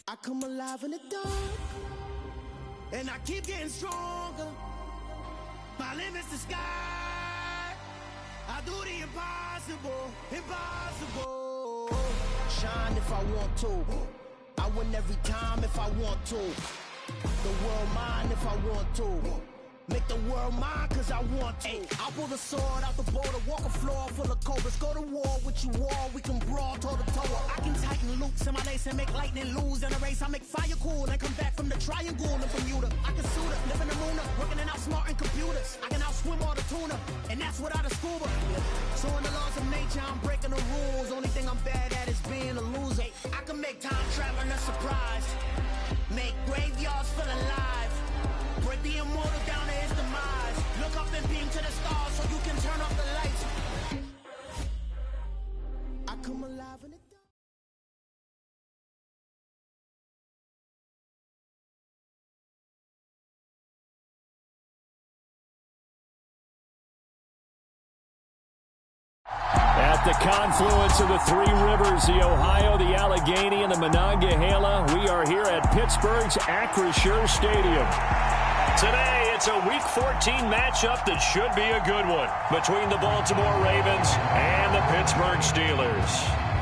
I come alive in the dark, and I keep getting stronger. My limit's the sky. I do the impossible, impossible. Shine if I want to. I win every time if I want to. The world mine if I want to. Make the world mine cause I want to. I pull the sword out the border, walk a floor full of cobras. Go to war with you all, we can brawl toe to toe. I can tighten loops in my lace and make lightning lose in a race. I make fire cool and come back from the triangle in Bermuda. I can suit up, live in the moon, working and outsmarting computers. I can outswim all the tuna, and that's without a scuba. So in the laws of nature, I'm breaking the rules. Only thing I'm bad at is being a loser. I can make time traveling a surprise. Make graveyards feel alive. Break the immortal down to his demise. Look up and beam to the stars so you can turn off the lights. I come alive in the dark. At the confluence of the three rivers, the Ohio, the Allegheny, and the Monongahela, we are here at Pittsburgh's Acrisure Stadium. Today, it's a Week 14 matchup that should be a good one between the Baltimore Ravens and the Pittsburgh Steelers.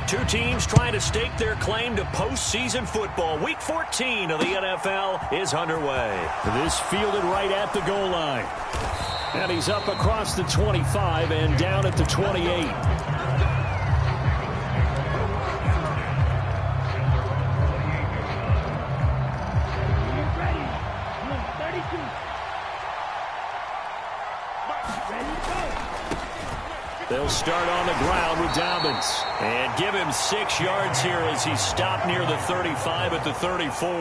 Two teams trying to stake their claim to postseason football. Week 14 of the NFL is underway. This fielded right at the goal line. And he's up across the 25 and down at the 28. They'll start on the ground with Dobbins and give him 6 yards here as he stopped near the 35 at the 34.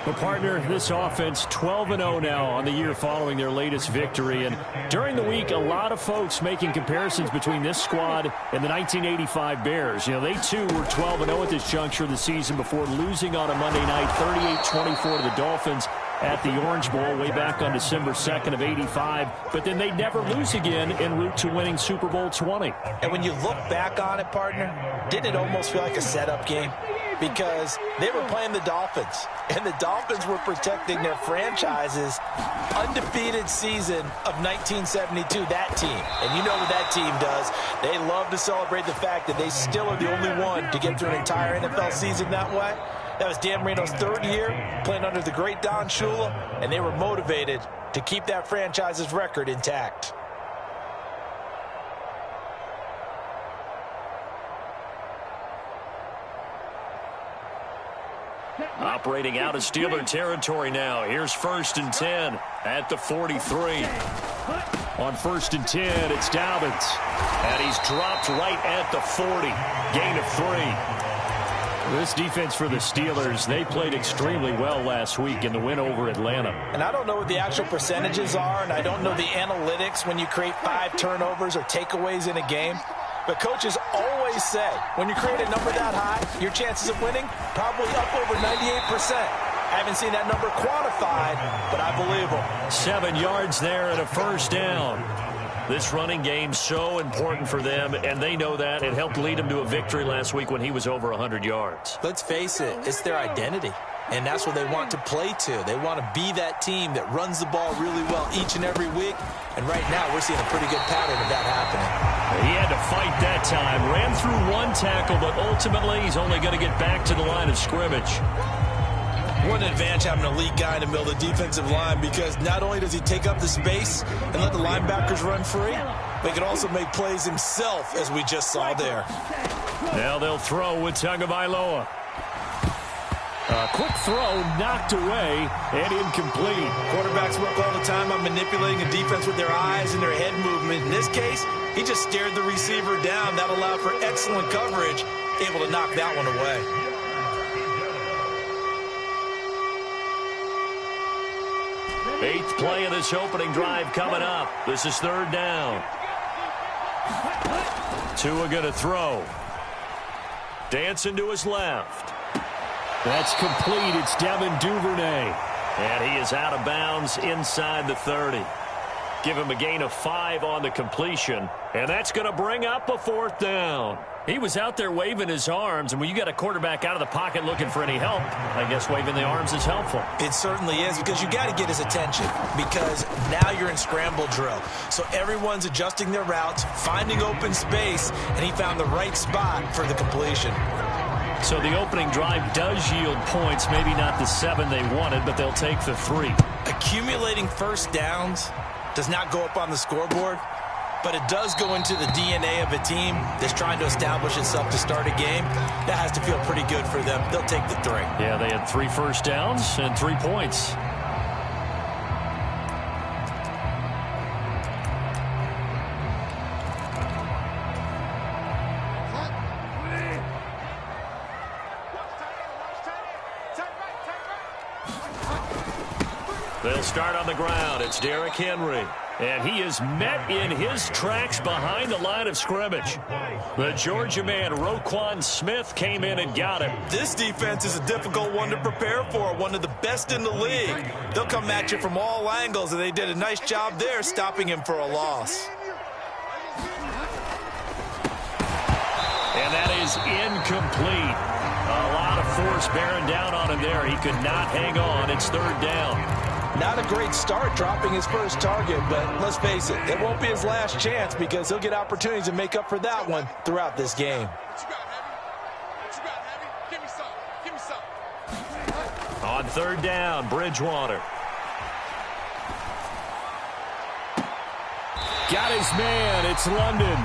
Well, partner, this offense 12-0 now on the year following their latest victory. And during the week, a lot of folks making comparisons between this squad and the 1985 Bears. You know, they too were 12-0 at this juncture of the season before losing on a Monday night 38-24 to the Dolphins at the Orange Bowl way back on December 2nd of 85. But then they never lose again en route to winning Super Bowl 20. And when you look back on it, partner, didn't it almost feel like a setup game? Because they were playing the Dolphins, and the Dolphins were protecting their franchise's undefeated season of 1972, that team. And you know what that team does. They love to celebrate the fact that they still are the only one to get through an entire NFL season that way. That was Dan Marino's 3rd year, playing under the great Don Shula, and they were motivated to keep that franchise's record intact. Operating out of Steeler territory now. Here's 1st and 10 at the 43. On 1st and 10, it's Dobbins. And he's dropped right at the 40. Gain of 3. This defense for the Steelers, they played extremely well last week in the win over Atlanta. And I don't know what the actual percentages are, and I don't know the analytics when you create 5 turnovers or takeaways in a game. But coaches always say, when you create a number that high, your chances of winning probably up over 98%. I haven't seen that number quantified, but I believe them. 7 yards there and a 1st down. This running game so important for them, and they know that. It helped lead them to a victory last week when he was over 100 yards. Let's face it, it's their identity. And that's what they want to play to. They want to be that team that runs the ball really well each and every week. And right now, we're seeing a pretty good pattern of that happening. He had to fight that time. Ran through 1 tackle, but ultimately he's only going to get back to the line of scrimmage. What an advantage having an elite guy in the middle of the defensive line, because not only does he take up the space and let the linebackers run free, but he can also make plays himself, as we just saw there. Now they'll throw with Tagovailoa. A quick throw knocked away and incomplete. Quarterbacks work all the time on manipulating a defense with their eyes and their head movement. In this case, he just stared the receiver down. That allowed for excellent coverage, able to knock that one away. Eighth play of this opening drive coming up. This is 3rd down. Tua going to throw. Dancing to his left. That's complete. It's Devin Duvernay. And he is out of bounds inside the 30. Give him a gain of 5 on the completion. And that's going to bring up a 4th down. He was out there waving his arms, and when you got a quarterback out of the pocket looking for any help, I guess waving the arms is helpful. It certainly is, because you got to get his attention, because now you're in scramble drill. So everyone's adjusting their routes, finding open space, and he found the right spot for the completion. So the opening drive does yield points, maybe not the 7 they wanted, but they'll take the 3. Accumulating first downs does not go up on the scoreboard, but it does go into the DNA of a team that's trying to establish itself to start a game. That has to feel pretty good for them. They'll take the 3. Yeah, they had 3 first downs and 3 points. They'll start on the ground. It's Derrick Henry. And he is met in his tracks behind the line of scrimmage. The Georgia man, Roquan Smith, came in and got him. This defense is a difficult one to prepare for, one of the best in the league. They'll come at you from all angles, and they did a nice job there stopping him for a loss. And that is incomplete. A lot of force bearing down on him there. He could not hang on. It's 3rd down. Not a great start dropping his first target, but let's face it, it won't be his last chance, because he'll get opportunities to make up for that one throughout this game. What you got, Heavy? What you got, Heavy? Give me some. Give me some. On 3rd down, Bridgewater. Got his man. It's London.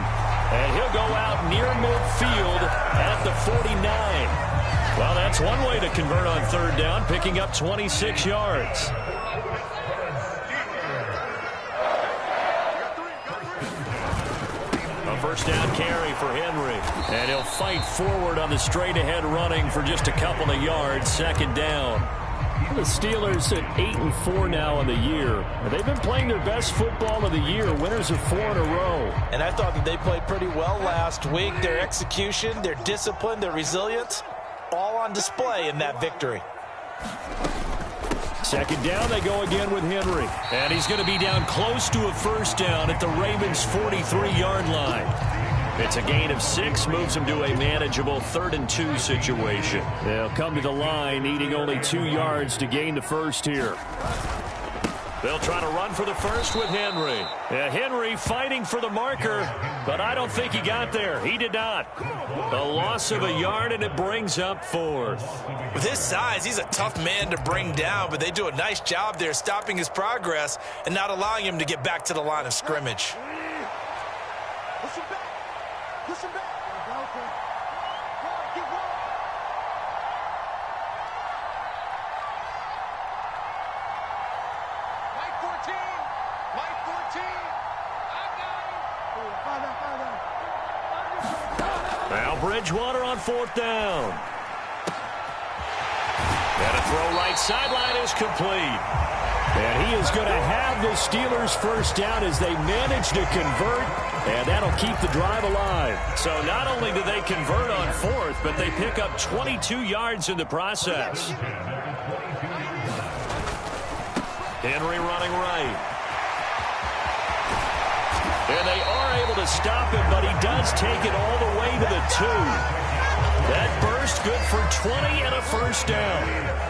And he'll go out near midfield at the 49. Well, that's one way to convert on 3rd down, picking up 26 yards. A first down carry for Henry. And he'll fight forward on the straight-ahead running for just a couple of yards. 2nd down. The Steelers at 8-4 now in the year. They've been playing their best football of the year. Winners of 4 in a row. And I thought that they played pretty well last week. Their execution, their discipline, their resilience, all on display in that victory. 2nd down, they go again with Henry. And he's going to be down close to a first down at the Ravens' 43-yard line. It's a gain of 6, moves him to a manageable 3rd and 2 situation. They'll come to the line, needing only 2 yards to gain the first here. They'll try to run for the first with Henry. Henry fighting for the marker, but I don't think he got there. He did not. A loss of a yard, and it brings up 4th. With his size, he's a tough man to bring down, but they do a nice job there stopping his progress and not allowing him to get back to the line of scrimmage. Push him back. Push him back. Keep going. Mike 14. Mike 14. I got him. Now Bridgewater on 4th down. And a throw right sideline is complete. And he is going to have the Steelers' first down as they manage to convert, and that'll keep the drive alive. So not only do they convert on 4th, but they pick up 22 yards in the process. Henry running right. And they are able to stop him, but he does take it all the way to the 2. That burst good for 20 and a first down.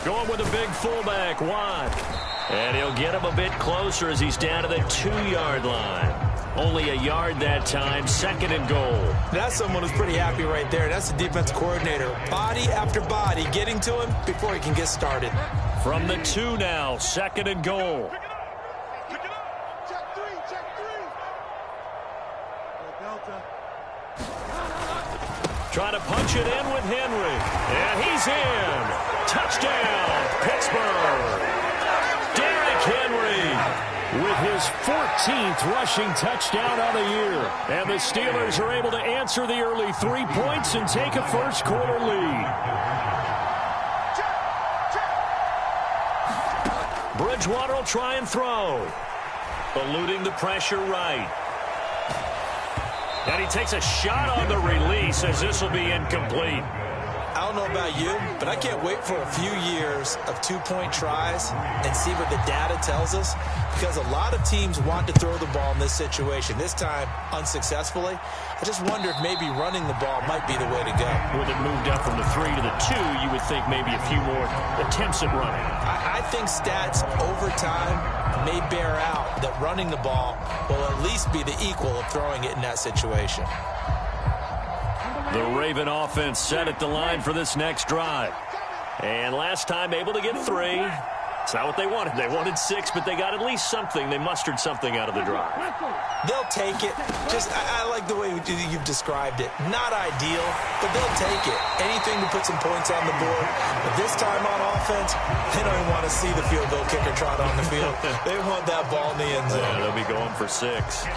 Going with a big fullback, Watt. And he'll get him a bit closer as he's down to the 2-yard line. Only a yard that time, 2nd and goal. That's someone who's pretty happy right there. That's the defense coordinator. Body after body getting to him before he can get started. From the 2 now, 2nd and goal. Pick it up. Check 3. Check 3. Trying to punch it in with Henry. And he's in. Touchdown, Pittsburgh. Derrick Henry with his 14th rushing touchdown on the year. And the Steelers are able to answer the early 3 points and take a first-quarter lead. Bridgewater will try and throw. Eluding the pressure right. And he takes a shot on the release as this will be incomplete. don't know about you, but I can't wait for a few years of two-point tries and see what the data tells us, because a lot of teams want to throw the ball in this situation, this time unsuccessfully. I just wonder if maybe running the ball might be the way to go. With it moved up from the 3 to the 2, you would think maybe a few more attempts at running. I think stats over time may bear out that running the ball will at least be the equal of throwing it in that situation. The Raven offense set at the line for this next drive. And last time able to get 3. It's not what they wanted. They wanted 6, but they got at least something. They mustered something out of the drive. They'll take it. I like the way you've described it. Not ideal, but they'll take it. Anything to put some points on the board. But this time on offense, they don't even want to see the field goal kicker trot on the field. They want that ball in the end zone. Yeah, they'll be going for 6.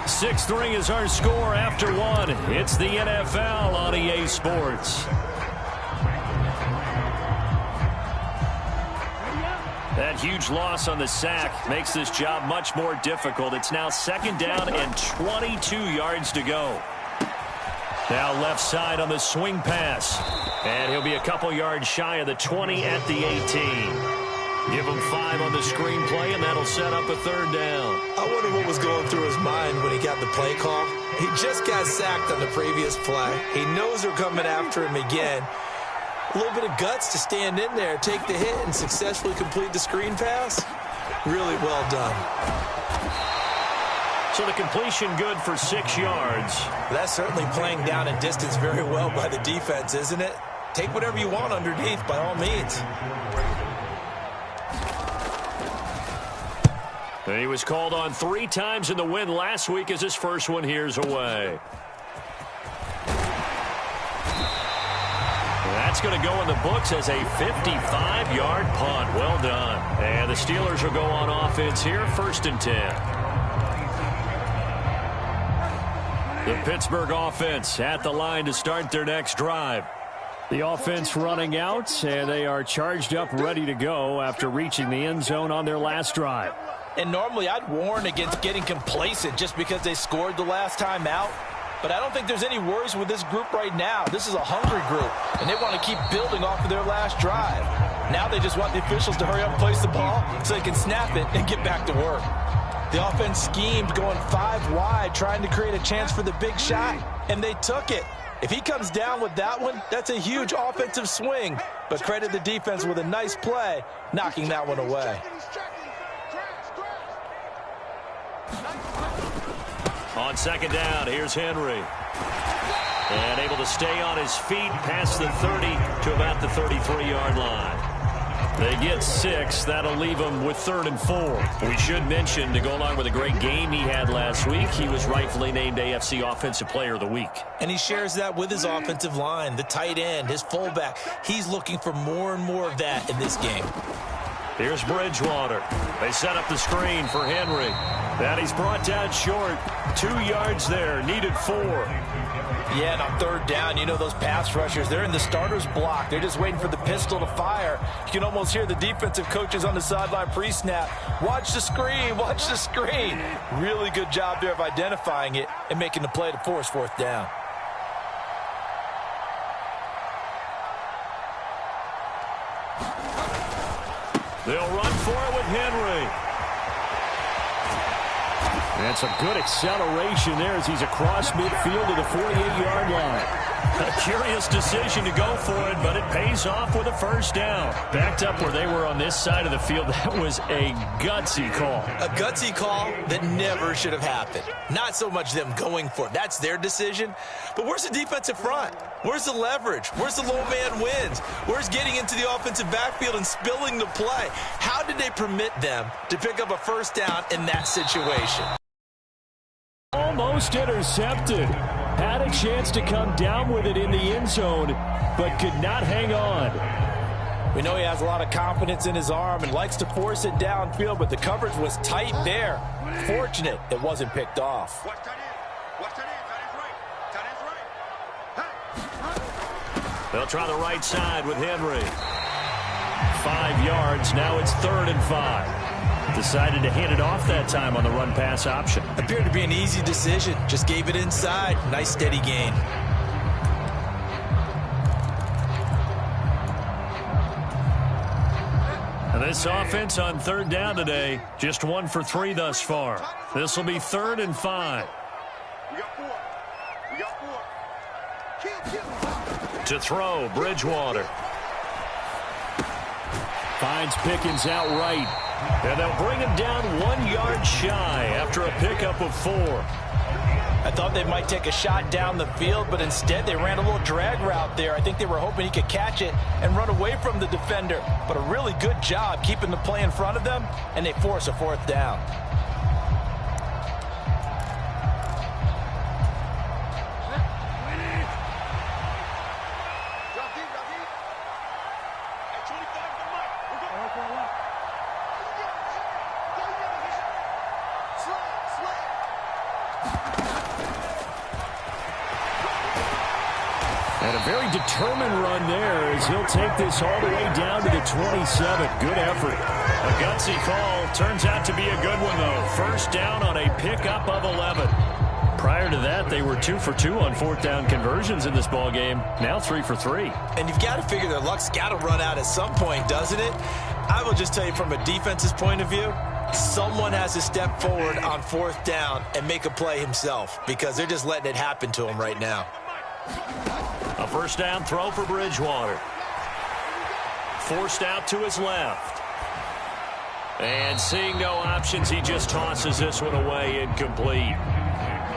6-3 is our score after 1. It's the NFL on EA Sports. That huge loss on the sack makes this job much more difficult. It's now 2nd down and 22 yards to go. Now left side on the swing pass. And he'll be a couple yards shy of the 20 at the 18. Give him 5 on the screenplay, and that'll set up a 3rd down. I wonder what was going through his mind when he got the play call. He just got sacked on the previous play. He knows they're coming after him again. A little bit of guts to stand in there, take the hit, and successfully complete the screen pass. Really well done. So the completion good for 6 yards. That's certainly playing down in distance very well by the defense, isn't it? Take whatever you want underneath, by all means. And he was called on 3 times in the win last week as his first one here's away. That's going to go in the books as a 55-yard punt. Well done. And the Steelers will go on offense here, 1st and 10. The Pittsburgh offense at the line to start their next drive. The offense running out, and they are charged up, ready to go after reaching the end zone on their last drive. And normally I'd warn against getting complacent just because they scored the last time out. But I don't think there's any worries with this group right now. This is a hungry group, and they want to keep building off of their last drive. Now they just want the officials to hurry up and place the ball so they can snap it and get back to work. The offense schemed going 5 wide, trying to create a chance for the big shot, and they took it. If he comes down with that one, that's a huge offensive swing. But credit the defense with a nice play, knocking that one away. On 2nd down, here's Henry. And able to stay on his feet past the 30 to about the 33-yard line. They get 6. That'll leave them with 3rd and 4. We should mention, to go along with a great game he had last week, he was rightfully named AFC Offensive Player of the Week. And he shares that with his offensive line, the tight end, his fullback. He's looking for more and more of that in this game. Here's Bridgewater. They set up the screen for Henry. That he's brought down short. 2 yards there. Needed 4. Yeah, and on 3rd down, you know those pass rushers, they're in the starter's block. They're just waiting for the pistol to fire. You can almost hear the defensive coaches on the sideline pre-snap. Watch the screen. Watch the screen. Really good job there of identifying it and making the play to force 4th down. They'll run for it with Henry. And some good acceleration there as he's across midfield to the 48-yard line. A curious decision to go for it, but it pays off with a 1st down. Backed up where they were on this side of the field, that was a gutsy call. A gutsy call that never should have happened. Not so much them going for it. That's their decision. But where's the defensive front? Where's the leverage? Where's the low man wins? Where's getting into the offensive backfield and spilling the play? How did they permit them to pick up a 1st down in that situation? Almost intercepted. Had a chance to come down with it in the end zone, but could not hang on. We know he has a lot of confidence in his arm and likes to force it downfield, but the coverage was tight there. Fortunate it wasn't picked off. They'll try the right side with Henry. 5 yards. Now it's 3rd and 5. Decided to hand it off that time on the run-pass option. Appeared to be an easy decision. Just gave it inside. Nice steady gain. And this offense on third down today, just 1 for 3 thus far. This will be 3rd and 5. We got 4. We got 4. To throw, Bridgewater. Finds Pickens outright. And they'll bring him down 1 yard shy after a pickup of 4. I thought they might take a shot down the field, but instead they ran a little drag route there. I think they were hoping he could catch it and run away from the defender. But a really good job keeping the play in front of them, and they force a 4th down. And a very determined run there as he'll take this all the way down to the 27. Good effort. A gutsy call. Turns out to be a good one, though. 1st down on a pickup of 11. Prior to that, they were 2 for 2 on 4th down conversions in this ballgame. Now 3 for 3. And you've got to figure their luck's got to run out at some point, doesn't it? I will just tell you from a defense's point of view, someone has to step forward on 4th down and make a play himself because they're just letting it happen to him right now. A 1st down throw for Bridgewater. Forced out to his left. And seeing no options, he just tosses this one away, incomplete.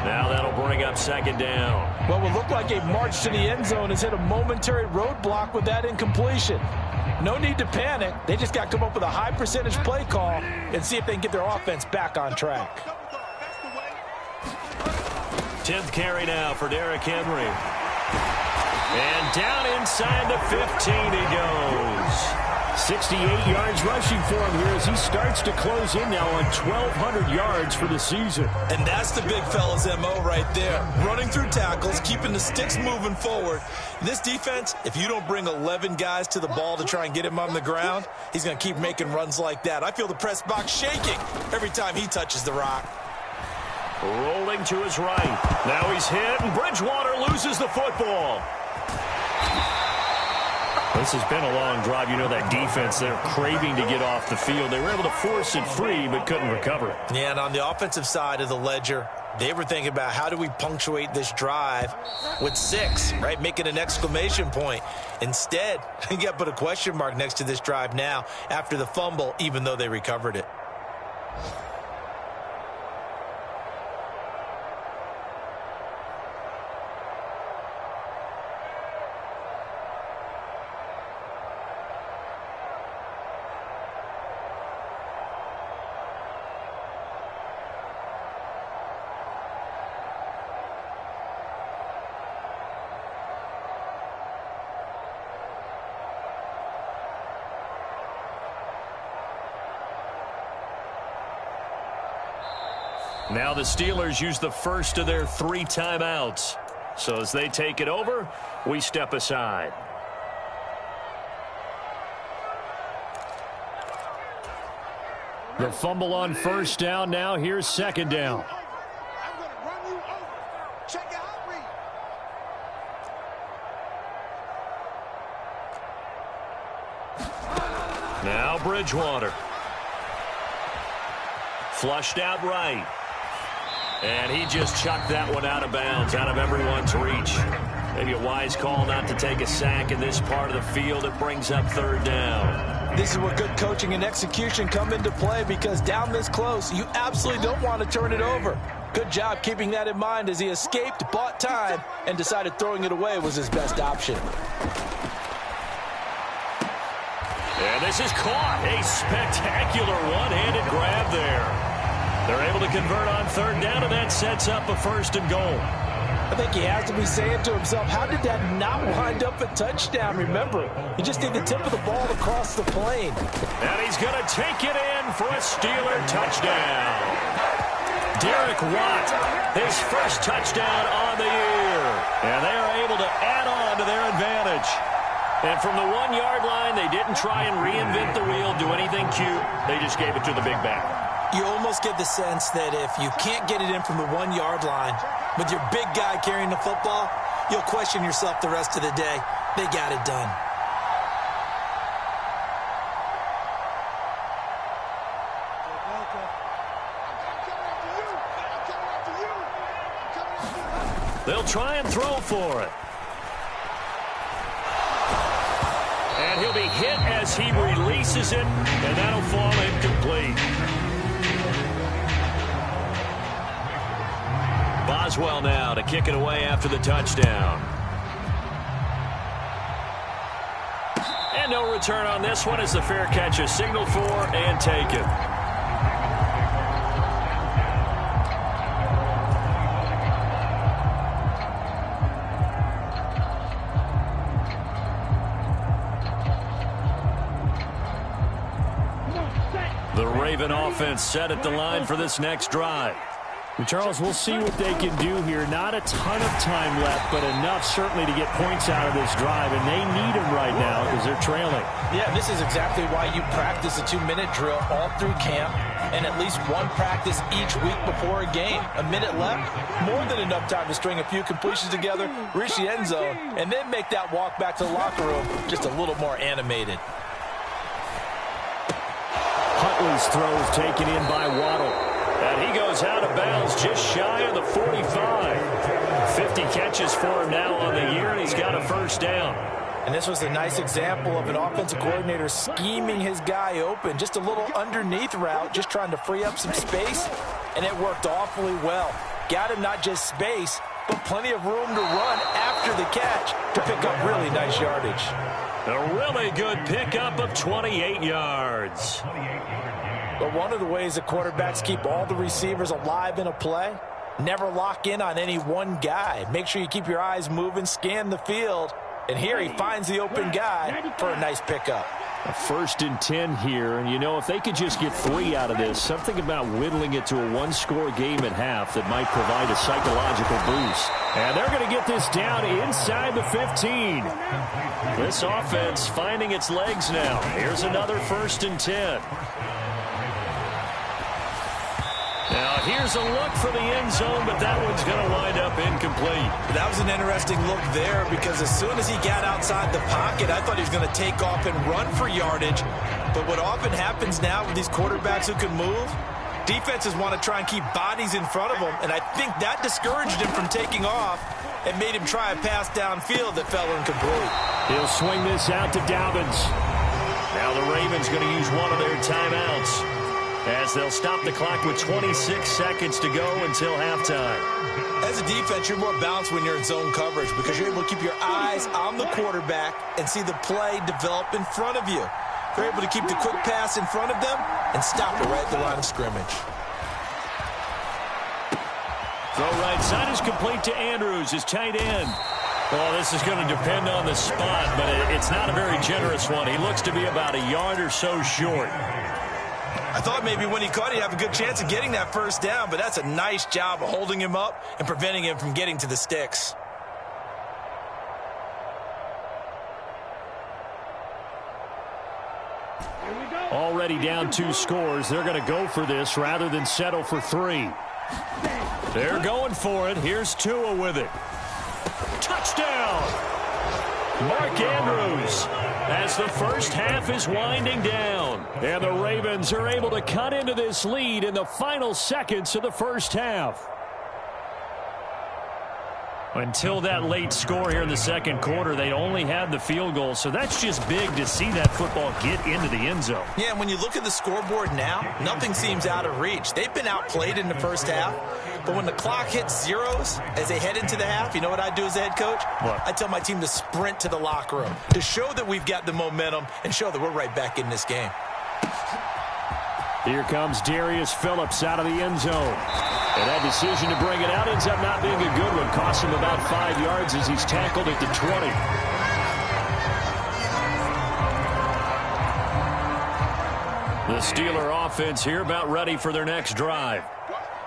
Now that'll bring up 2nd down. Well, what looked like a march to the end zone has hit a momentary roadblock with that incompletion. No need to panic. They just got to come up with a high percentage play call and see if they can get their offense back on track. 10th carry now for Derrick Henry. And down inside the 15 he goes. 68 yards rushing for him here as he starts to close in now on 1,200 yards for the season. And that's the big fella's MO right there. Running through tackles, keeping the sticks moving forward. This defense, if you don't bring 11 guys to the ball to try and get him on the ground, he's going to keep making runs like that. I feel the press box shaking every time he touches the rock. Rolling to his right. Now he's hit, and Bridgewater loses the football. This has been a long drive. You know that defense, they're craving to get off the field. They were able to force it free, but couldn't recover it. Yeah, and on the offensive side of the ledger, they were thinking about how do we punctuate this drive with 6, right? Making an exclamation point. Instead, you got to put a question mark next to this drive now after the fumble, even though they recovered it. Now the Steelers use the first of their 3 timeouts. So as they take it over, we step aside. The fumble on 1st down. Now here's 2nd down. I'm going to run you over. Check out read. Now Bridgewater. Flushed out right. And he just chucked that one out of bounds, out of everyone's reach. Maybe a wise call not to take a sack in this part of the field. It brings up 3rd down. This is where good coaching and execution come into play, because down this close, you absolutely don't want to turn it over. Good job keeping that in mind as he escaped, bought time, and decided throwing it away was his best option. And this is caught. A spectacular one-handed grab there. They're able to convert on 3rd down, and that sets up a 1st and goal. I think he has to be saying to himself, how did that not wind up a touchdown? Remember, you just need the tip of the ball across the plane. And he's going to take it in for a Steeler touchdown. Derek Watt, his first touchdown on the year. And they are able to add on to their advantage. And from the 1-yard line, they didn't try and reinvent the wheel, do anything cute. They just gave it to the big back. You almost get the sense that if you can't get it in from the 1-yard line with your big guy carrying the football, you'll question yourself the rest of the day. They got it done. They'll try and throw for it. And he'll be hit as he releases it, and that'll fall incomplete. Boswell now to kick it away after the touchdown. And no return on this one as the fair catch is signaled for and taken. The Raven offense set at the line for this next drive. And Charles, we'll see what they can do here. Not a ton of time left, but enough certainly to get points out of this drive, and they need them right now because they're trailing. Yeah, this is exactly why you practice a 2-minute drill all through camp and at least one practice each week before a game. A minute left, more than enough time to string a few completions together, reach the end zone, and then make that walk back to the locker room just a little more animated. Huntley's throw is taken in by Waddle. And he goes out of bounds just shy of the 45. 50 catches for him now on the year, and he's got a first down. And this was a nice example of an offensive coordinator scheming his guy open. Just a little underneath route, just trying to free up some space, and it worked awfully well. Got him not just space, but plenty of room to run after the catch to pick up really nice yardage. A really good pickup of 28 yards. But one of the ways that quarterbacks keep all the receivers alive in a play, never lock in on any one guy. Make sure you keep your eyes moving, scan the field. And here he finds the open guy for a nice pickup. A 1st and 10 here, and you know, if they could just get 3 out of this, something about whittling it to a 1-score game at half that might provide a psychological boost. And they're going to get this down inside the 15. This offense finding its legs now. Here's another 1st and 10. Now, here's a look for the end zone, but that one's going to wind up incomplete. That was an interesting look there because as soon as he got outside the pocket, I thought he was going to take off and run for yardage. But what often happens now with these quarterbacks who can move, defenses want to try and keep bodies in front of them, and I think that discouraged him from taking off and made him try a pass downfield that fell incomplete. He'll swing this out to Dobbins. Now the Ravens going to use one of their timeouts, as they'll stop the clock with 26 seconds to go until halftime. As a defense, you're more balanced when you're in zone coverage because you're able to keep your eyes on the quarterback and see the play develop in front of you. You're able to keep the quick pass in front of them and stop it right at the line of scrimmage. Throw right side is complete to Andrews, his tight end. Well, this is going to depend on the spot, but it's not a very generous one. He looks to be about a yard or so short. I thought maybe when he caught it, he'd have a good chance of getting that first down, but that's a nice job of holding him up and preventing him from getting to the sticks. Already down 2 scores. They're going to go for this rather than settle for 3. They're going for it. Here's Tua with it. Touchdown! Mark Andrews, as the first half is winding down. And the Ravens are able to cut into this lead in the final seconds of the first half. Until that late score here in the second quarter, they only had the field goal. So that's just big to see that football get into the end zone. Yeah, and when you look at the scoreboard now, nothing seems out of reach. They've been outplayed in the first half. But when the clock hits zeros as they head into the half, you know what I do as a head coach? What? I tell my team to sprint to the locker room to show that we've got the momentum and show that we're right back in this game. Here comes Darius Phillips out of the end zone. And that decision to bring it out ends up not being a good one. Costs him about 5 yards as he's tackled at the 20. The Steeler offense here about ready for their next drive.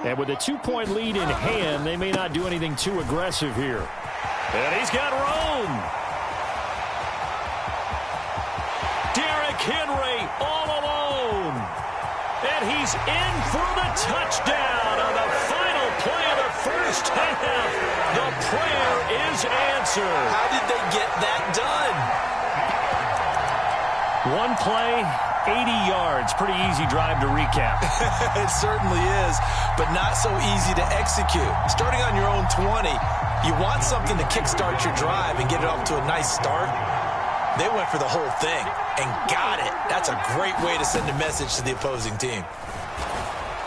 And with a 2-point lead in hand, they may not do anything too aggressive here. And he's got room. And he's in for the touchdown on the final play of the first half. The prayer is answered. How did they get that done? One play, 80 yards. Pretty easy drive to recap. It certainly is, but not so easy to execute. Starting on your own 20, you want something to kickstart your drive and get it off to a nice start. They went for the whole thing and got it. That's a great way to send a message to the opposing team.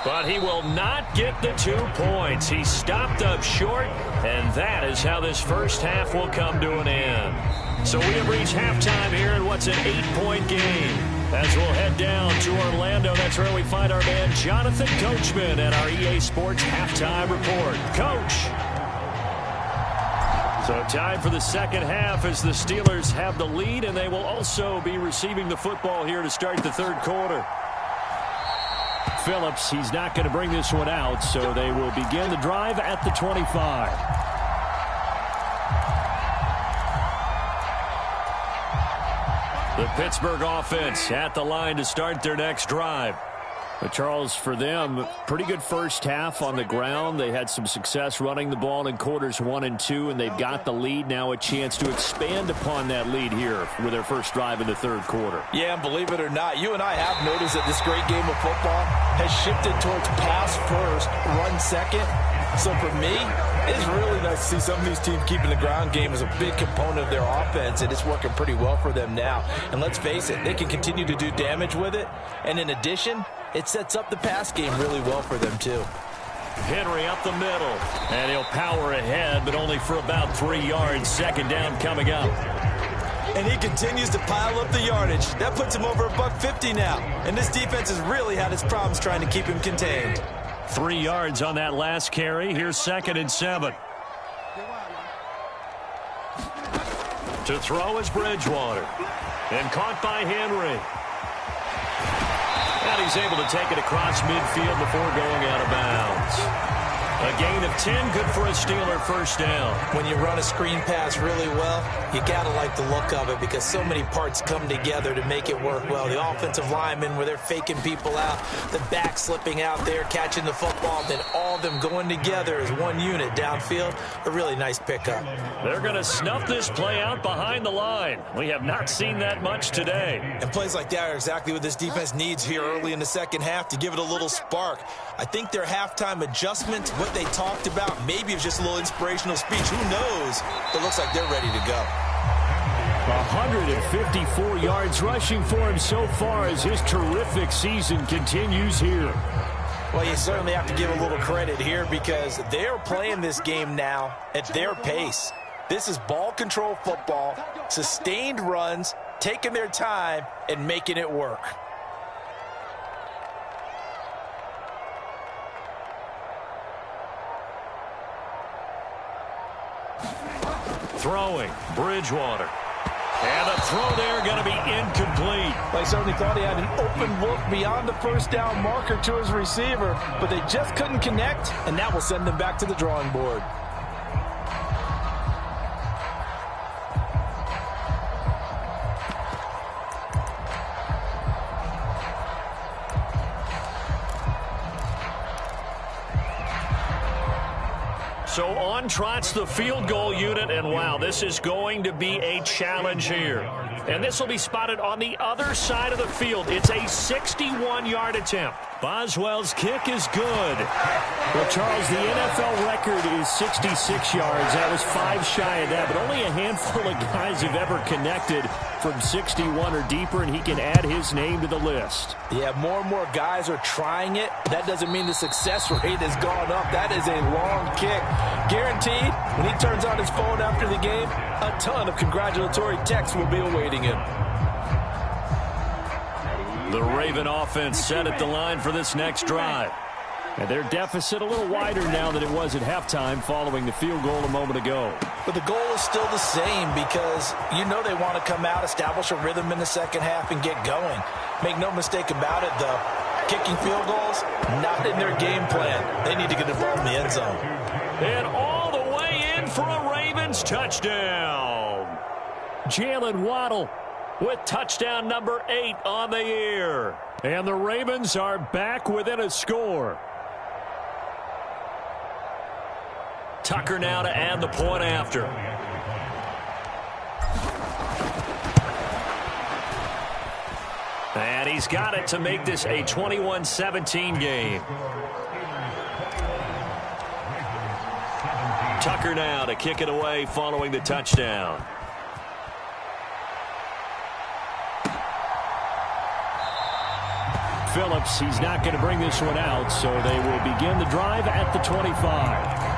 But he will not get the 2 points. He stopped up short, and that is how this first half will come to an end. So we have reached halftime here in what's an 8-point game. As we'll head down to Orlando, that's where we find our man Jonathan Coachman at our EA Sports Halftime Report. Coach. So time for the second half as the Steelers have the lead, and they will also be receiving the football here to start the third quarter. Phillips, he's not going to bring this one out, so they will begin the drive at the 25. The Pittsburgh offense at the line to start their next drive. But Charles, for them, pretty good first half on the ground. They had some success running the ball in quarters 1 and 2, and they've got the lead. Now a chance to expand upon that lead here with their first drive in the third quarter. Yeah, and believe it or not, you and I have noticed that this great game of football has shifted towards pass first, run second. So for me, it's really nice to see some of these teams keeping the ground game as a big component of their offense, and it's working pretty well for them now. And let's face it, they can continue to do damage with it. And in addition, it sets up the pass game really well for them, too. Henry up the middle, and he'll power ahead, but only for about 3 yards. Second down coming up. And he continues to pile up the yardage. That puts him over $150 now. And this defense has really had its problems trying to keep him contained. 3 yards on that last carry. Here's 2nd and 7. To throw is Bridgewater. And caught by Henry. And he's able to take it across midfield before going out of bounds. A gain of 10, good for a Steeler first down. When you run a screen pass really well, you got to like the look of it because so many parts come together to make it work well. The offensive linemen, where they're faking people out, the back slipping out there, catching the football, then all of them going together as one unit downfield. A really nice pickup. They're going to snuff this play out behind the line. We have not seen that much today. And plays like that are exactly what this defense needs here early in the second half to give it a little spark. I think their halftime adjustment, what they talked about, maybe it's just a little inspirational speech. Who knows? But it looks like they're ready to go. 154 yards rushing for him so far as his terrific season continues here. Well, you certainly have to give a little credit here because they're playing this game now at their pace. This is ball control football, sustained runs, taking their time and making it work. Throwing, Bridgewater. And the throw there going to be incomplete. They certainly thought he had an open look beyond the first down marker to his receiver, but they just couldn't connect, and that will send them back to the drawing board. So on trots the field goal unit, and wow, this is going to be a challenge here. And this will be spotted on the other side of the field. It's a 61-yard attempt. Boswell's kick is good. Well, Charles, the NFL record is 66 yards. That was 5 shy of that, but only a handful of guys have ever connected from 61 or deeper, and he can add his name to the list. Yeah, more and more guys are trying it. That doesn't mean the success rate has gone up. That is a long kick. Guaranteed, when he turns on his phone after the game, a ton of congratulatory texts will be awaiting him. The Raven offense set at the line for this next drive. And their deficit a little wider now than it was at halftime following the field goal a moment ago. But the goal is still the same because you know they want to come out, establish a rhythm in the second half, and get going. Make no mistake about it, though. Kicking field goals, not in their game plan. They need to get the ball in the end zone. And all the way in for a Ravens touchdown. Jalen Waddle with touchdown number 8 on the year. And the Ravens are back within a score. Tucker now to add the point after. And he's got it to make this a 21-17 game. Tucker now to kick it away following the touchdown. Phillips, he's not going to bring this one out, so they will begin the drive at the 25.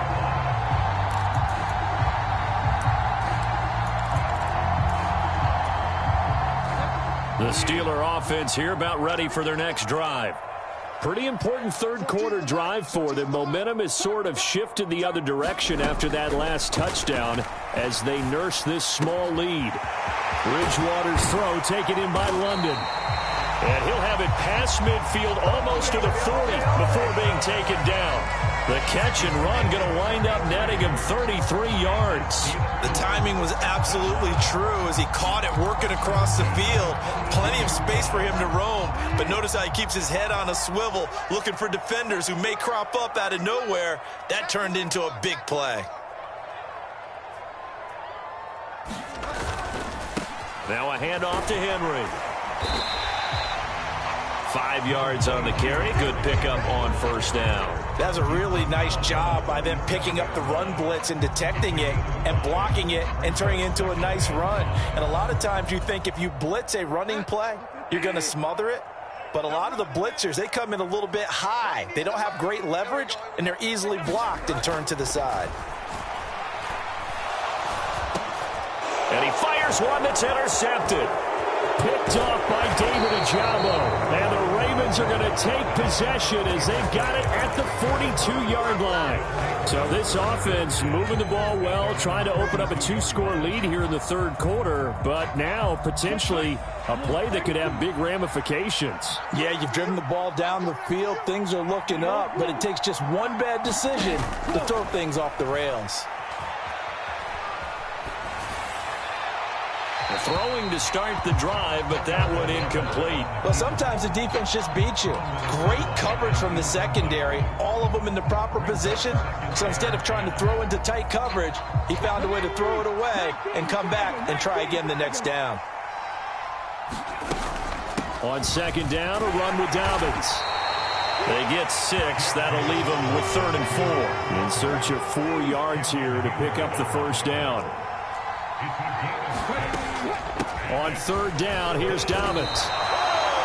The Steeler offense here about ready for their next drive. Pretty important third quarter drive for them. Momentum has sort of shifted the other direction after that last touchdown as they nurse this small lead. Bridgewater's throw taken in by London. And he'll have it past midfield almost to the 40 before being taken down. The catch and run going to wind up netting him 33 yards. The timing was absolutely true as he caught it working across the field. Plenty of space for him to roam, but notice how he keeps his head on a swivel looking for defenders who may crop up out of nowhere. That turned into a big play. Now a handoff to Henry. 5 yards on the carry. Good pickup on first down. That's a really nice job by them picking up the run blitz and detecting it and blocking it and turning it into a nice run. And a lot of times you think if you blitz a running play, you're going to smother it. But a lot of the blitzers, they come in a little bit high. They don't have great leverage, and they're easily blocked and turned to the side. And he fires one that's intercepted. Picked off by David Ojabo. And the Ravens are going to take possession as they've got it at the 42-yard line. So this offense moving the ball well, trying to open up a 2-score lead here in the third quarter, but now potentially a play that could have big ramifications. Yeah, you've driven the ball down the field. Things are looking up, but it takes just one bad decision to throw things off the rails. Throwing to start the drive, but that one incomplete. Well, sometimes the defense just beats you. Great coverage from the secondary, all of them in the proper position. So instead of trying to throw into tight coverage, he found a way to throw it away and come back and try again the next down. On second down, a run with Dobbins. They get 6. That'll leave them with 3rd and 4. In search of 4 yards here to pick up the first down. On third down, here's Dobbins.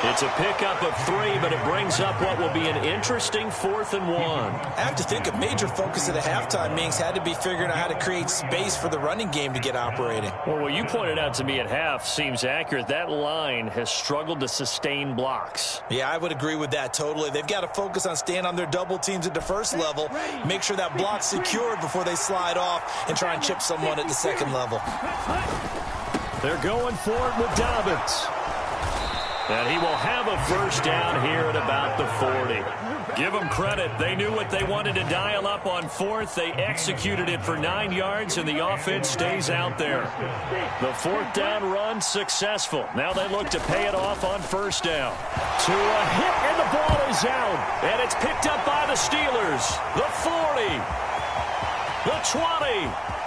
It's a pickup of 3, but it brings up what will be an interesting 4th and 1. I have to think a major focus of the halftime meetings had to be figuring out how to create space for the running game to get operating. Well, what you pointed out to me at half seems accurate. That line has struggled to sustain blocks. Yeah, I would agree with that totally. They've got to focus on staying on their double teams at the first level, make sure that block's secured before they slide off and try and chip someone at the second level. They're going for it with Dobbins. And he will have a first down here at about the 40. Give them credit. They knew what they wanted to dial up on 4th. They executed it for 9 yards, and the offense stays out there. The 4th down run successful. Now they look to pay it off on first down. To a hit, and the ball is out. And it's picked up by the Steelers. The 40. The 20.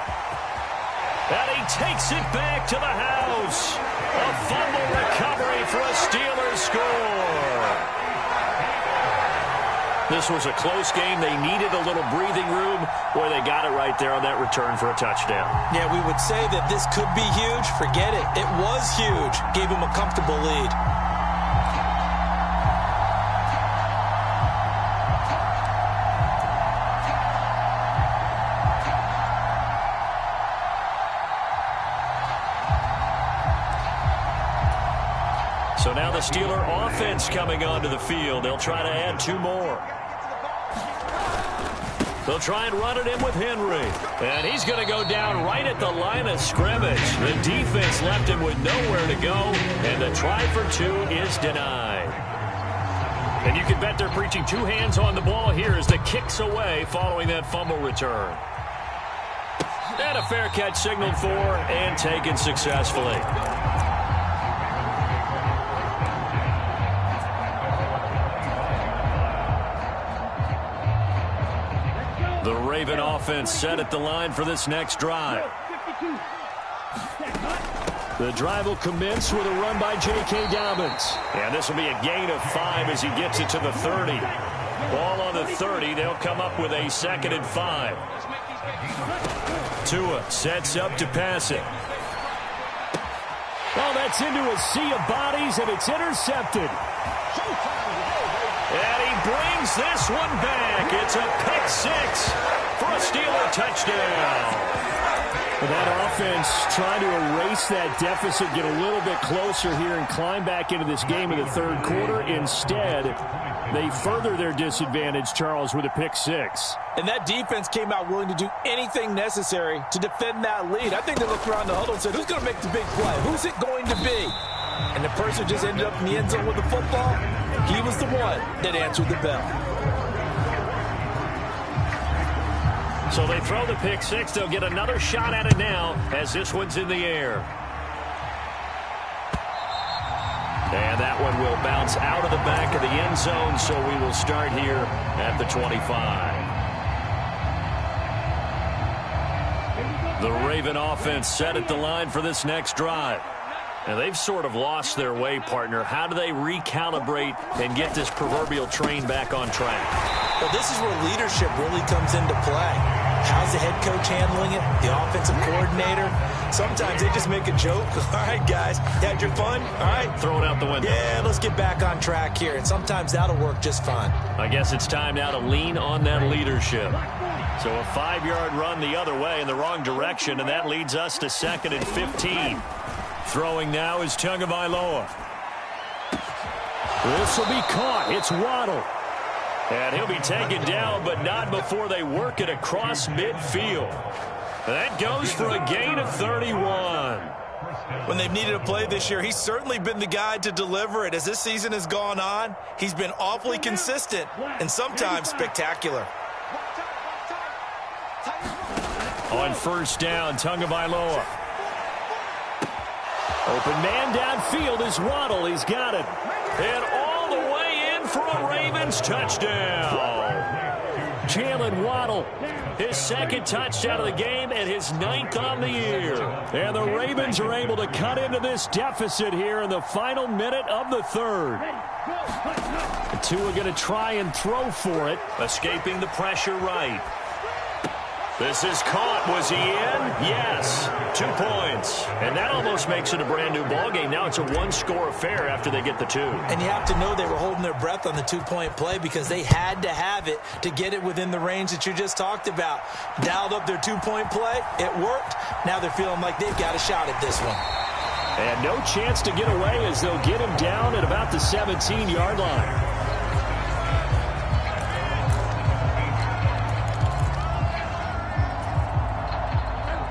And he takes it back to the house. A fumble recovery for a Steelers score. This was a close game. They needed a little breathing room. Boy, they got it right there on that return for a touchdown. Yeah, we would say that this could be huge. Forget it. It was huge. Gave him a comfortable lead. So now the Steeler offense coming onto the field. They'll try to add 2 more. They'll try and run it in with Henry. And he's going to go down right at the line of scrimmage. The defense left him with nowhere to go. And the try for 2 is denied. And you can bet they're preaching 2 hands on the ball here as the kick's away following that fumble return. And a fair catch signaled for and taken successfully. Raven offense set at the line for this next drive. The drive will commence with a run by J.K. Dobbins. And this will be a gain of 5 as he gets it to the 30. Ball on the 30. They'll come up with a 2nd and 5. Tua sets up to pass it. Oh, that's into a sea of bodies, and it's intercepted. And he brings this one back. It's a pick 6 for a Steeler touchdown. That offense trying to erase that deficit, get a little bit closer here and climb back into this game in the 3rd quarter. Instead, they further their disadvantage, Charles, with a pick 6. And that defense came out willing to do anything necessary to defend that lead. I think they looked around the huddle and said, who's going to make the big play? Who's it going to be? And the person who just ended up in the end zone with the football, he was the one that answered the bell. So they throw the pick 6. They'll get another shot at it now as this one's in the air. And that one will bounce out of the back of the end zone, so we will start here at the 25. The Raven offense set at the line for this next drive. And they've sort of lost their way, partner. How do they recalibrate and get this proverbial train back on track? Well, this is where leadership really comes into play. How's the head coach handling it? The offensive coordinator? Sometimes they just make a joke. All right, guys, you had your fun? All right. Throw it out the window. Yeah, let's get back on track here. And sometimes that'll work just fine. I guess it's time now to lean on that leadership. So a 5-yard run the other way in the wrong direction, and that leads us to 2nd and 15. Throwing now is Tagovailoa. This will be caught. It's Waddle. And he'll be taken down, but not before they work it across midfield. That goes for a gain of 31. When they've needed a play this year, he's certainly been the guy to deliver it. As this season has gone on, he's been awfully consistent and sometimes spectacular. On 1st down, Tagovailoa. Open man downfield is Waddle. He's got it. And all the way in for a Ravens touchdown. Jalen Waddle. His 2nd touchdown of the game and his 9th on the year. And the Ravens are able to cut into this deficit here in the final minute of the 3rd. The two are going to try and throw for it. Escaping the pressure right. This is caught. Was he in? Yes. 2 points. And that almost makes it a brand new ball game. Now it's a 1-score affair after they get the 2. And you have to know they were holding their breath on the 2-point play because they had to have it to get it within the range that you just talked about. Dialed up their 2-point play. It worked. Now they're feeling like they've got a shot at this one. And no chance to get away as they'll get him down at about the 17-yard line.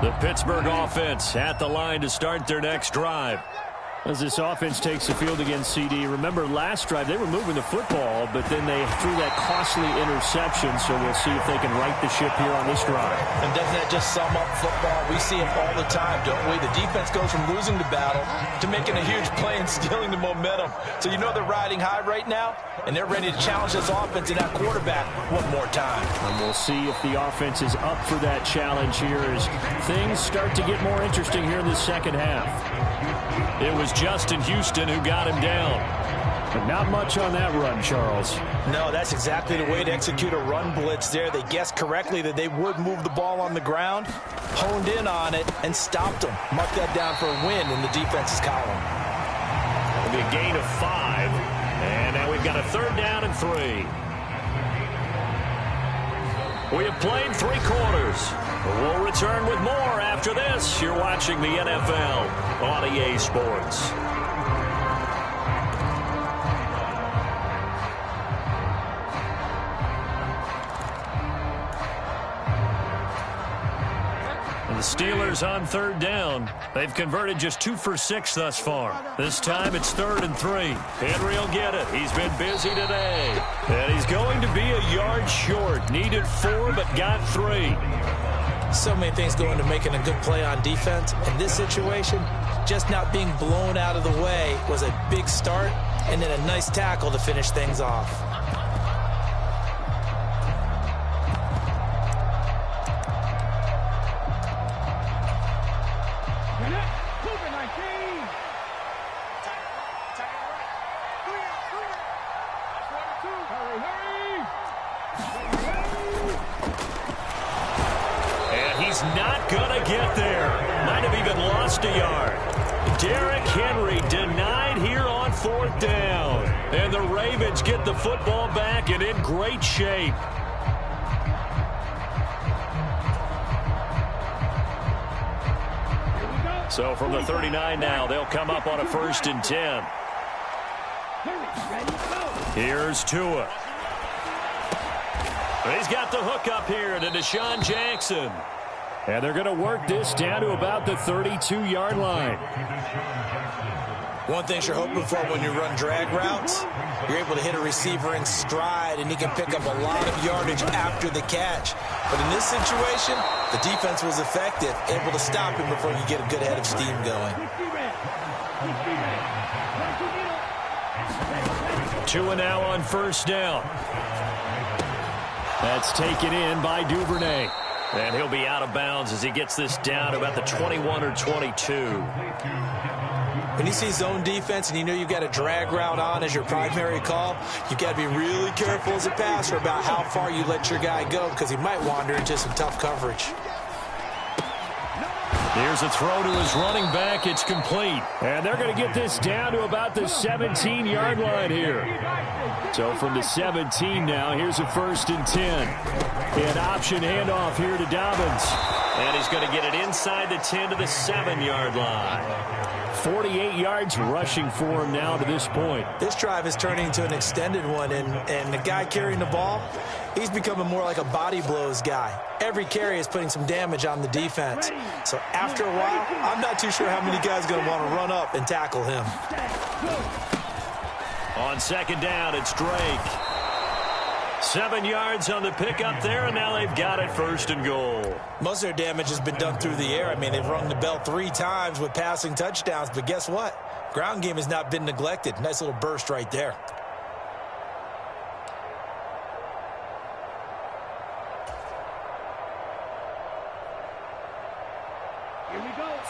The Pittsburgh offense at the line to start their next drive. As this offense takes the field against CD, remember last drive they were moving the football, but then they threw that costly interception, so we'll see if they can right the ship here on this drive. And doesn't that just sum up football? We see it all the time, don't we? The defense goes from losing the battle to making a huge play and stealing the momentum. So you know they're riding high right now, and they're ready to challenge this offense and that quarterback one more time. And we'll see if the offense is up for that challenge here as things start to get more interesting here in the second half. It was Justin Houston who got him down. But not much on that run, Charles. No, that's exactly the way to execute a run blitz there. They guessed correctly that they would move the ball on the ground, honed in on it, and stopped them. Mark that down for a win in the defense's column. It'll be a gain of 5. And now we've got a 3rd down and 3. We have played 3 quarters. We'll return with more after this. You're watching the NFL on EA Sports. The Steelers on 3rd down. They've converted just 2 for 6 thus far. This time it's 3rd and 3. Henry will get it. He's been busy today. And he's going to be a yard short. Needed 4 but got 3. So many things go into making a good play on defense. In this situation, just not being blown out of the way was a big start and then a nice tackle to finish things off. get there. Might have even lost a yard. Derrick Henry denied here on 4th down. And the Ravens get the football back and in great shape. So from the 39 now, they'll come up on a 1st and 10. Here's Tua. He's got the hook up here to Deshaun Jackson. And they're going to work this down to about the 32-yard line. One thing you're hoping for when you run drag routes, you're able to hit a receiver in stride, and he can pick up a lot of yardage after the catch. But in this situation, the defense was effective, able to stop him before you get a good head of steam going. Tua now on 1st down. That's taken in by Duvernay. And he'll be out of bounds as he gets this down to about the 21 or 22. When you see zone defense and you know you've got a drag route on as your primary call, you've got to be really careful as a passer about how far you let your guy go because he might wander into some tough coverage. Here's a throw to his running back. It's complete. And they're going to get this down to about the 17-yard line here. So from the 17 now, here's a 1st and 10. An option handoff here to Dobbins. And he's going to get it inside the 10 to the 7-yard line. 48 yards rushing for him now to this point. This drive is turning into an extended one, and the guy carrying the ball, he's becoming more like a body blows guy. Every carry is putting some damage on the defense. So after a while, I'm not too sure how many guys are going to want to run up and tackle him. On 2nd down, it's Drake. 7 yards on the pickup there, and now they've got it 1st and goal. Most of their damage has been done through the air. I mean, they've rung the bell 3 times with passing touchdowns, but guess what? Ground game has not been neglected. Nice little burst right there.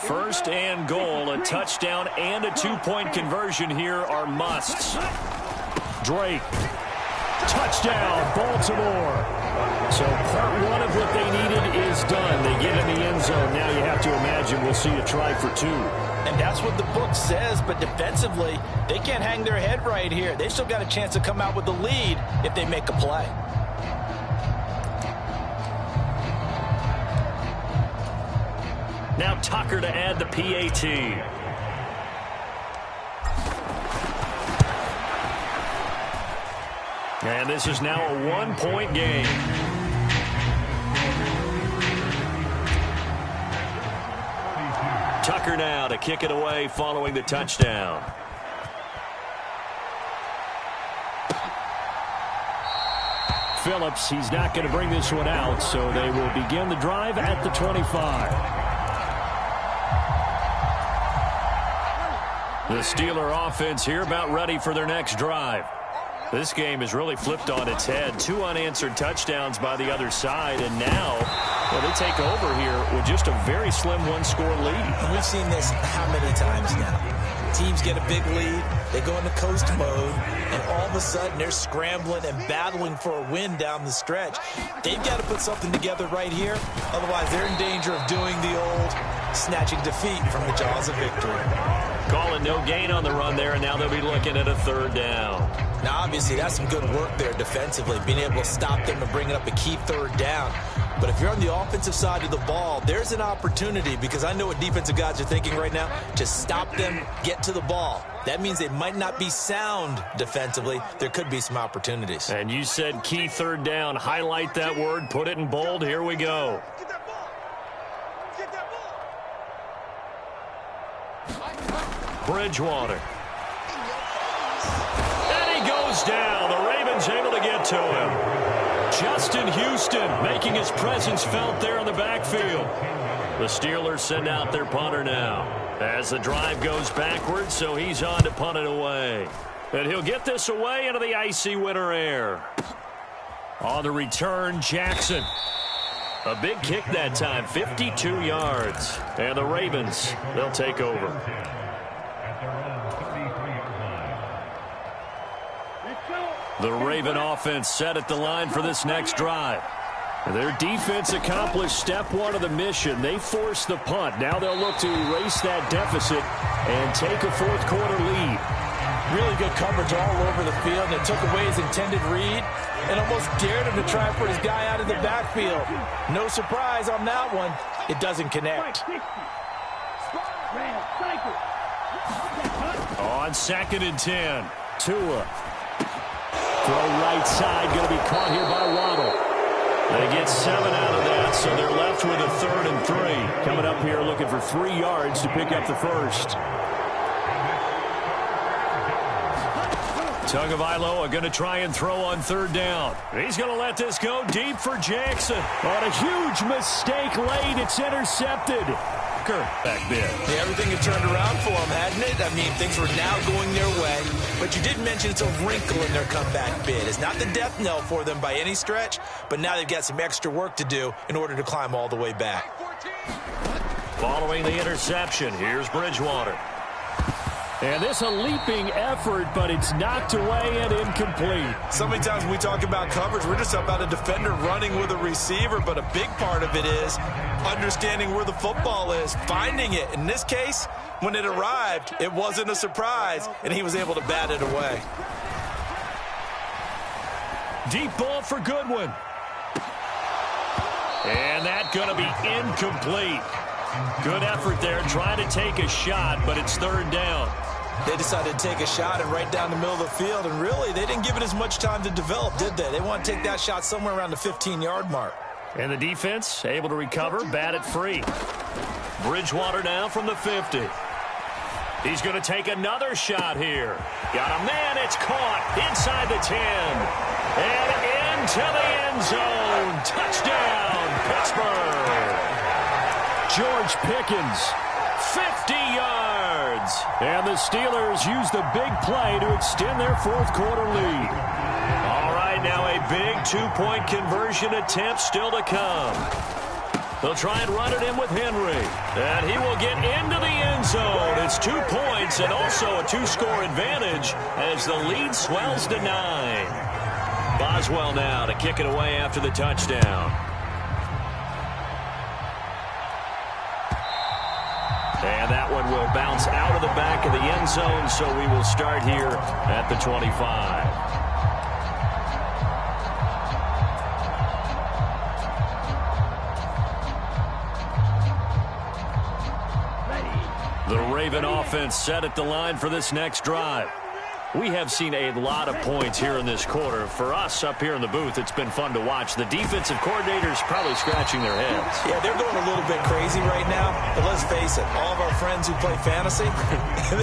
First and goal, a touchdown and a 2-point conversion here are musts. Drake. Touchdown, Baltimore. So part 1 of what they needed is done. They get in the end zone. Now you have to imagine we'll see a try for 2. And that's what the book says, but defensively, they can't hang their head right here. They've still got a chance to come out with the lead if they make a play. Now Tucker to add the PAT. And this is now a 1-point game. Tucker now to kick it away following the touchdown. Phillips, he's not going to bring this one out, so they will begin the drive at the 25. The Steeler offense here about ready for their next drive. This game has really flipped on its head. 2 unanswered touchdowns by the other side, and now they take over here with just a very slim 1-score lead. We've seen this how many times now? Teams get a big lead, they go into coast mode, and all of a sudden they're scrambling and battling for a win down the stretch. They've got to put something together right here, otherwise they're in danger of doing the old snatching defeat from the jaws of victory. Calling no gain on the run there, and now they'll be looking at a 3rd down. Now, obviously, that's some good work there defensively, being able to stop them and bringing up a key 3rd down. But if you're on the offensive side of the ball, there's an opportunity, because I know what defensive guys are thinking right now, to stop them, get to the ball. That means they might not be sound defensively. There could be some opportunities. And you said key 3rd down. Highlight that word, put it in bold. Here we go. Get that ball. Get that ball. Bridgewater. And he goes down. The Ravens able to get to him. Justin Houston making his presence felt there in the backfield. The Steelers send out their punter now as the drive goes backwards, so he's on to punt it away. And he'll get this away into the icy winter air. On the return, Jackson. A big kick that time, 52 yards. And the Ravens, they'll take over. The Raven offense set at the line for this next drive. Their defense accomplished step one of the mission. They forced the punt. Now they'll look to erase that deficit and take a fourth quarter lead. Really good coverage all over the field. And it took away his intended read and almost dared him to try and put his guy out of the backfield. No surprise on that one. It doesn't connect. On 2nd and 10, Tua. Throw right side, going to be caught here by Waddle. They get 7 out of that, so they're left with a 3rd and 3. Coming up here looking for 3 yards to pick up the first. Tagovailoa going to try and throw on 3rd down. He's going to let this go deep for Jackson. On a huge mistake late, it's intercepted. Back there. Yeah, everything had turned around for them, hadn't it? I mean, things were now going their way. But you did mention it's a wrinkle in their comeback bid. It's not the death knell for them by any stretch, but now they've got some extra work to do in order to climb all the way back. Following the interception, here's Bridgewater. And this a leaping effort, but it's knocked away and incomplete. So many times when we talk about coverage, we're just about a defender running with a receiver, but a big part of it is understanding where the football is, finding it. In this case, when it arrived, it wasn't a surprise, and he was able to bat it away. Deep ball for Goodwin. And that going to be incomplete. Good effort there, trying to take a shot, but it's 3rd down. They decided to take a shot and right down the middle of the field, and really, they didn't give it as much time to develop, did they? They want to take that shot somewhere around the 15-yard mark. And the defense able to recover, bat it free. Bridgewater now from the 50. He's going to take another shot here. Got a man, it's caught inside the 10. And into the end zone. Touchdown, Pittsburgh. George Pickens, 50 yards. And the Steelers use the big play to extend their fourth quarter lead. All right, now a big 2-point conversion attempt still to come. They'll try and run it in with Henry. And he will get into the end zone. It's 2 points and also a 2-score advantage as the lead swells to 9. Boswell now to kick it away after the touchdown. And that one will bounce out of the back of the end zone, so we will start here at the 25. The Raven offense set at the line for this next drive. We have seen a lot of points here in this quarter. For us up here in the booth, it's been fun to watch. The defensive coordinators probably scratching their heads. Yeah, they're going a little bit crazy right now. But let's face it, all of our friends who play fantasy,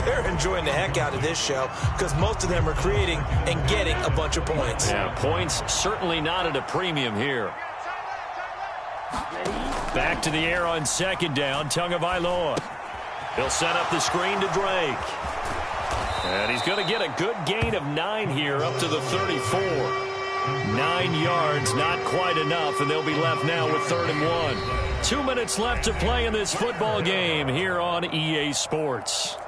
they're enjoying the heck out of this show because most of them are creating and getting a bunch of points. Yeah, points certainly not at a premium here. Back to the air on 2nd down, Tagovailoa. He'll set up the screen to Drake. And he's going to get a good gain of 9 here up to the 34. 9 yards, not quite enough, and they'll be left now with 3rd and 1. 2 minutes left to play in this football game here on EA Sports.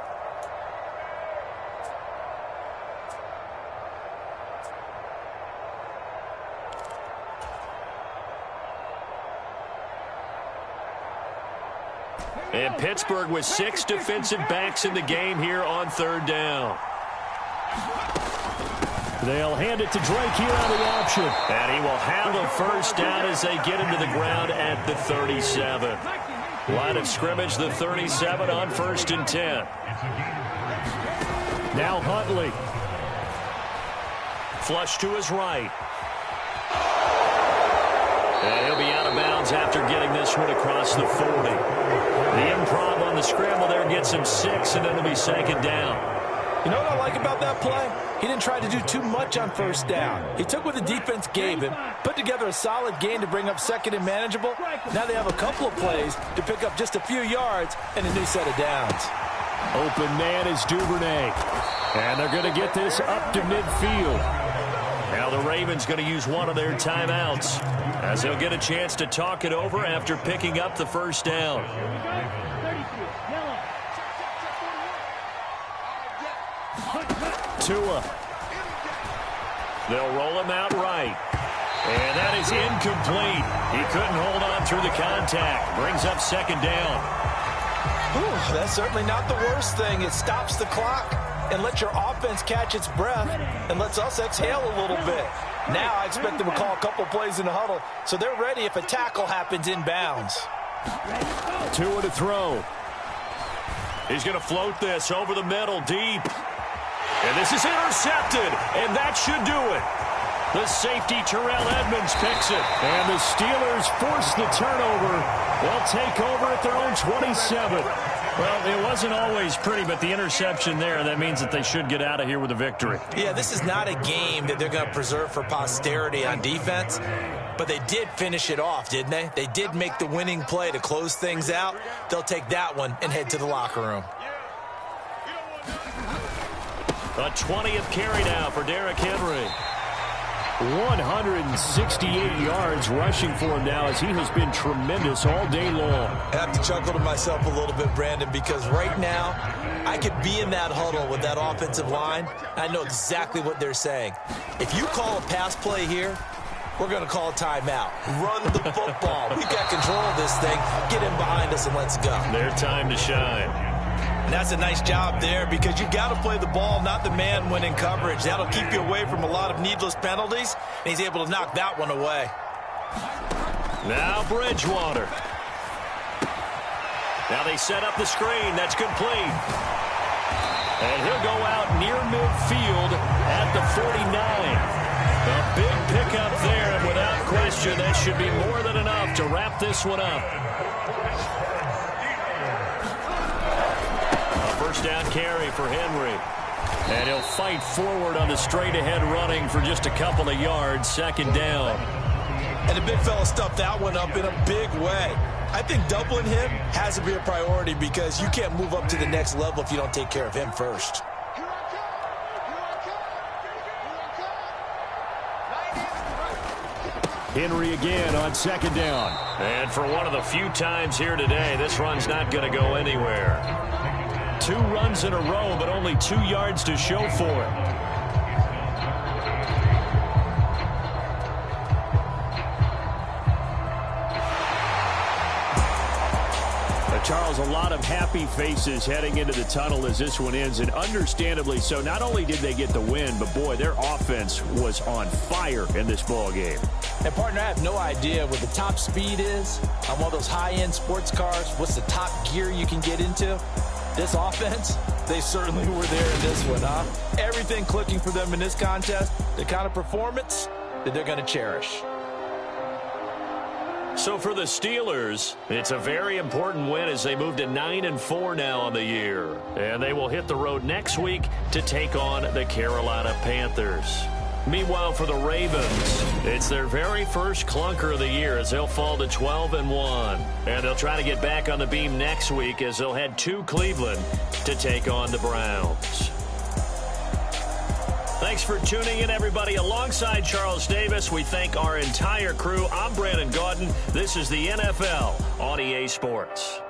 And Pittsburgh with 6 defensive backs in the game here on 3rd down. They'll hand it to Drake here on the option. And he will have a first down as they get into the ground at the 37. Line of scrimmage, the 37 on 1st and 10. Now Huntley. Flush to his right. And he'll be out of bounds after getting this one across the 40. The improv on the scramble there gets him 6, and then it'll be 2nd down. You know what I like about that play? He didn't try to do too much on 1st down. He took what the defense gave him, put together a solid gain to bring up 2nd and manageable. Now they have a couple of plays to pick up just a few yards and a new set of downs. Open man is Duvernay. And they're going to get this up to midfield. Now the Ravens going to use one of their timeouts as they'll get a chance to talk it over after picking up the first down. Tua. They'll roll him out right. And that is incomplete. He couldn't hold on through the contact. Brings up second down. Whew, that's certainly not the worst thing. It stops the clock and lets your offense catch its breath and lets us exhale a little bit. Now I expect them to call a couple plays in the huddle so they're ready if a tackle happens inbounds. 2 to throw. He's going to float this over the middle deep. And this is intercepted, and that should do it. The safety, Terrell Edmonds, picks it. And the Steelers force the turnover. They'll take over at their own 27. Well, it wasn't always pretty, but the interception there, that means that they should get out of here with a victory. Yeah, this is not a game that they're going to preserve for posterity on defense, but they did finish it off, didn't they? They did make the winning play to close things out. They'll take that one and head to the locker room. A 20th carry now for Derrick Henry. 168 yards rushing for him now as he has been tremendous all day long. I have to chuckle to myself a little bit, Brandon, because right now I could be in that huddle with that offensive line. I know exactly what they're saying. If you call a pass play here, we're going to call a timeout. Run the football. We've got control of this thing. Get in behind us and let's go. Their time to shine. And that's a nice job there because you've got to play the ball, not the man when in coverage. That'll keep you away from a lot of needless penalties, and he's able to knock that one away. Now Bridgewater. Now they set up the screen. That's complete. And he'll go out near midfield at the 49. A big pickup there, and without question, that should be more than enough to wrap this one up. First down carry for Henry. And he'll fight forward on the straight-ahead running for just a couple of yards. Second down. And the big fella stuffed that one up in a big way. I think doubling him has to be a priority because you can't move up to the next level if you don't take care of him first. Henry again on second down. And for one of the few times here today, this run's not going to go anywhere. 2 runs in a row, but only 2 yards to show for it. Charles, a lot of happy faces heading into the tunnel as this one ends, and understandably so. Not only did they get the win, but boy, their offense was on fire in this ball game. And partner, I have no idea what the top speed is on one of those high-end sports cars. What's the top gear you can get into? This offense, they certainly were there in this one, huh? Everything clicking for them in this contest, the kind of performance that they're going to cherish. So for the Steelers, it's a very important win as they move to 9-4 now on the year. And they will hit the road next week to take on the Carolina Panthers. Meanwhile, for the Ravens, it's their very first clunker of the year as they'll fall to 12-1. And they'll try to get back on the beam next week as they'll head to Cleveland to take on the Browns. Thanks for tuning in, everybody. Alongside Charles Davis, we thank our entire crew. I'm Brandon Gaudin. This is the NFL on EA Sports.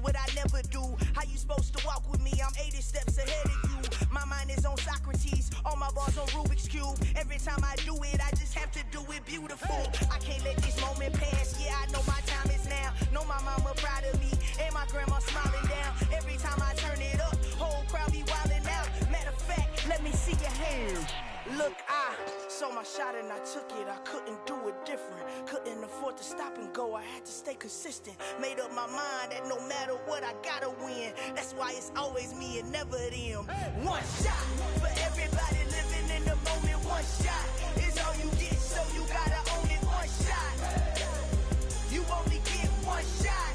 What I never do. How you supposed to walk with me? I'm 80 steps ahead of you. My mind is on Socrates, all my bars on Rubik's Cube. Every time I do it, I just have to do it beautiful. I can't let this moment pass. Yeah, I know my time is now. Know my mama proud of me, and my grandma smiling down. Every time I turn it up, whole crowd be wilding out. Matter of fact, let me see your hands. Look, I saw my shot and I took it. I couldn't do it different. Couldn't afford to stop and go. I had to stay consistent. Made up my mind that no matter what, I gotta win. That's why it's always me and never them. One shot for everybody living in the moment. One shot is all you get, so you gotta own it. One shot. You only get one shot.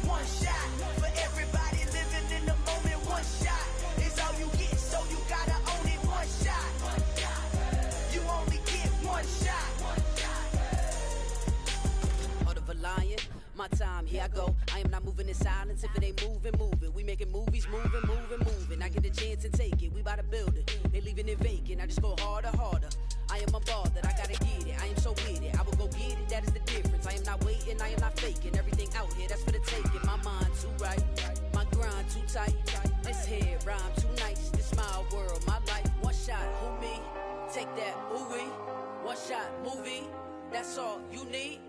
One shot for everybody living in the moment. One shot is all you get, so you gotta own it. One shot. You only get one shot. Heart of a lion, My time, here I go. I am not moving in silence. If it ain't moving, move it. We making movies, moving. I get a chance and take it. We bout to build it. They leaving it vacant. I just go harder. I am a ball that I gotta get it. I am so with it. I will go get it. That is the difference. I am not waiting. I am not faking. Everything out here, that's for the taking. My mind too right. My grind too tight. This head rhyme too nice. This my world, my life. One shot, who me? Take that, ooh-wee. One shot, movie. That's all you need.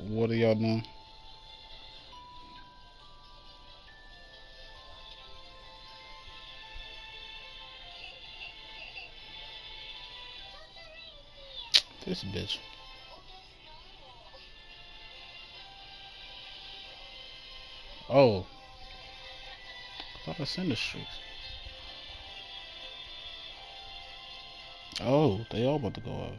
What are y'all doing? This bitch. Oh, I thought I sent the streaks. Oh, they all about to go out.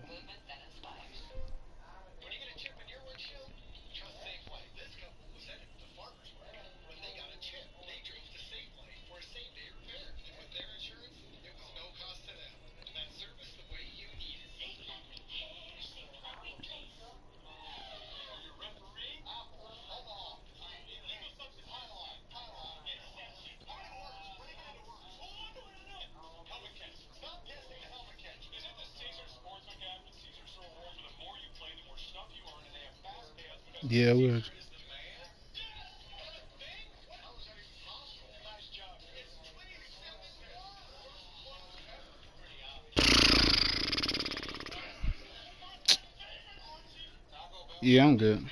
Yeah, we heard. Yeah, I'm good.